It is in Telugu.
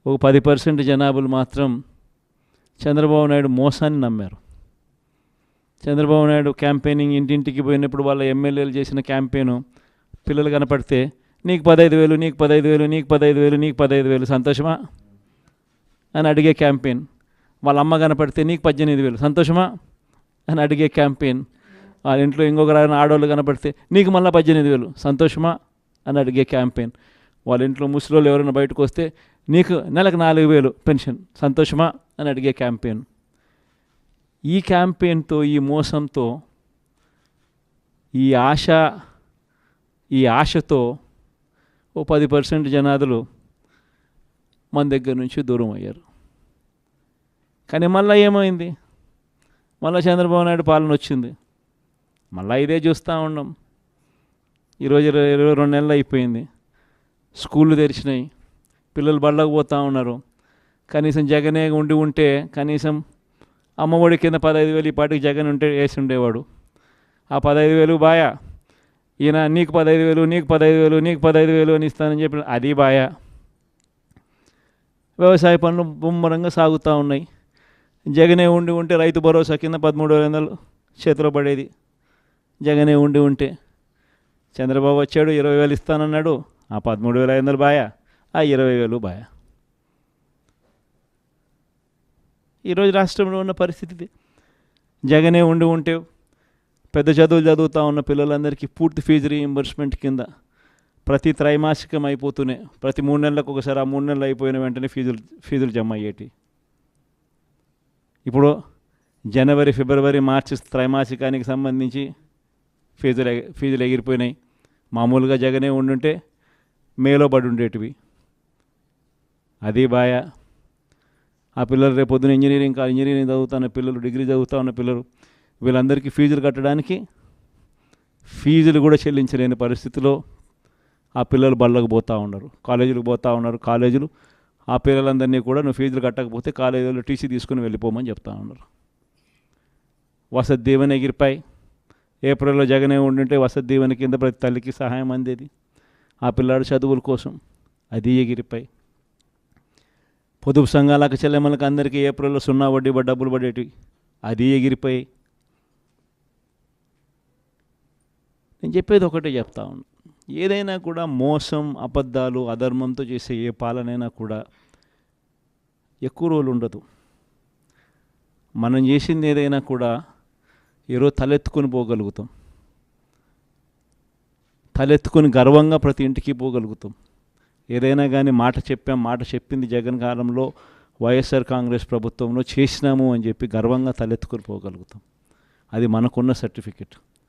ఒక 10% జనాభాలు మాత్రం చంద్రబాబు నాయుడు మోసాన్ని నమ్మారు. చంద్రబాబు నాయుడు క్యాంపెయినింగ్ ఇంటింటికి పోయినప్పుడు వాళ్ళ ఎమ్మెల్యేలు చేసిన క్యాంపెయిన్ పిల్లలు కనపడితే నీకు 15,000, నీకు 15,000, నీకు 15,000, నీకు 15,000 సంతోషమా అని అడిగే క్యాంపెయిన్. వాళ్ళ అమ్మ కనపడితే నీకు 18,000 సంతోషమా అని అడిగే క్యాంపెయిన్. వాళ్ళ ఇంట్లో ఇంకొకరు ఆడవాళ్ళు కనపడితే నీకు మళ్ళీ 18,000 సంతోషమా అని అడిగే క్యాంపెయిన్. వాళ్ళ ఇంట్లో ముసలోళ్ళు ఎవరైనా బయటకు వస్తే నీకు నెలకు 4,000 పెన్షన్ సంతోషమా అని అడిగే క్యాంపెయిన్. ఈ క్యాంపెయిన్తో, ఈ మోసంతో, ఈ ఆశతో ఓ 10% జనాదులు మన దగ్గర నుంచి దూరం అయ్యారు. కానీ మళ్ళీ ఏమైంది? మళ్ళీ చంద్రబాబు నాయుడు పాలన వచ్చింది. మళ్ళీ ఇదే చూస్తూ ఉన్నాం. ఈరోజు 22 నెలలు అయిపోయింది. స్కూళ్ళు తెరిచినాయి, పిల్లలు బళ్ళకు పోతూ ఉన్నారు. కనీసం జగనే ఉంటే కనీసం అమ్మఒడి కింద 15,000 ఈ పాటికి జగన్ ఉంటే వేసి ఉండేవాడు. ఆ 15,000 బాయా, ఈయన నీకు 15,000, నీకు 15,000, నీకు 15,000 అని ఇస్తానని చెప్పి అది బాయా. వ్యవసాయ పనులు ముమ్మరంగా సాగుతూ ఉన్నాయి. జగనే ఉంటే రైతు భరోసా కింద 13,500 చేతిలో పడేది. జగనే ఉంటే చంద్రబాబు వచ్చాడు, 20,000 ఇస్తానన్నాడు. ఆ 13,500 బాయా, ఆ 20,000 బాయా. ఈరోజు రాష్ట్రంలో ఉన్న పరిస్థితి జగనే ఉంటే పెద్ద చదువులు చదువుతూ ఉన్న పిల్లలందరికీ పూర్తి ఫీజు రీయింబర్స్మెంట్ కింద ప్రతి త్రైమాసికం అయిపోతూనే ప్రతి 3 నెలలకు ఒకసారి, ఆ 3 నెలలు అయిపోయిన వెంటనే ఫీజులు జమ అయ్యేటి. ఇప్పుడు జనవరి, ఫిబ్రవరి, మార్చి త్రైమాసికానికి సంబంధించి ఫీజులు ఎగిరిపోయినాయి. మామూలుగా జగనే ఉండుంటే మేలో పడి ఉండేటివి. అది బాయా. ఆ పిల్లలు రేపొద్దున ఇంజనీరింగ్ చదువుతున్న పిల్లలు, డిగ్రీ చదువుతూ ఉన్న పిల్లలు, వీళ్ళందరికీ ఫీజులు కట్టడానికి ఫీజులు కూడా చెల్లించలేని పరిస్థితిలో ఆ పిల్లలు బళ్ళకు పోతూ ఉన్నారు, కాలేజీలకు పోతూ ఉన్నారు. కాలేజీలు ఆ పిల్లలందరినీ కూడా నువ్వు ఫీజులు కట్టకపోతే కాలేజీలో టీసీ తీసుకుని వెళ్ళిపోమని చెప్తా ఉన్నారు. వసతి దీవెన ఎగిరిపాయి. ఏప్రిల్లో జగనే ఉండుంటే వసతి దీవెన కింద ప్రతి తల్లికి సహాయం అందేది ఆ పిల్లాడు చదువుల కోసం. అది ఎగిరిపాయి. పొదుపు సంఘాలకు, చెల్లెమ్మలకు అందరికీ ఏప్రిల్లో 0 వడ్డీ డబ్బులు పడేటివి. అది ఎగిరిపోయి. నేను చెప్పేది ఒకటే చెప్తా ఉన్నాను. ఏదైనా కూడా మోసం, అబద్ధాలు, అధర్మంతో చేసే ఏ పాలనైనా కూడా ఎక్కువ రోజులు ఉండదు. మనం చేసింది ఏదైనా కూడా ఈరోజు తలెత్తుకొని పోగలుగుతాం. తలెత్తుకొని గర్వంగా ప్రతి ఇంటికి పోగలుగుతాం. ఏదైనా కానీ మాట చెప్పింది జగన్ కాలంలో వైఎస్ఆర్ కాంగ్రెస్ ప్రభుత్వంలో చేసినాము అని చెప్పి గర్వంగా తలెత్తుకొని పోగలుగుతాం. అది మనకున్న సర్టిఫికెట్.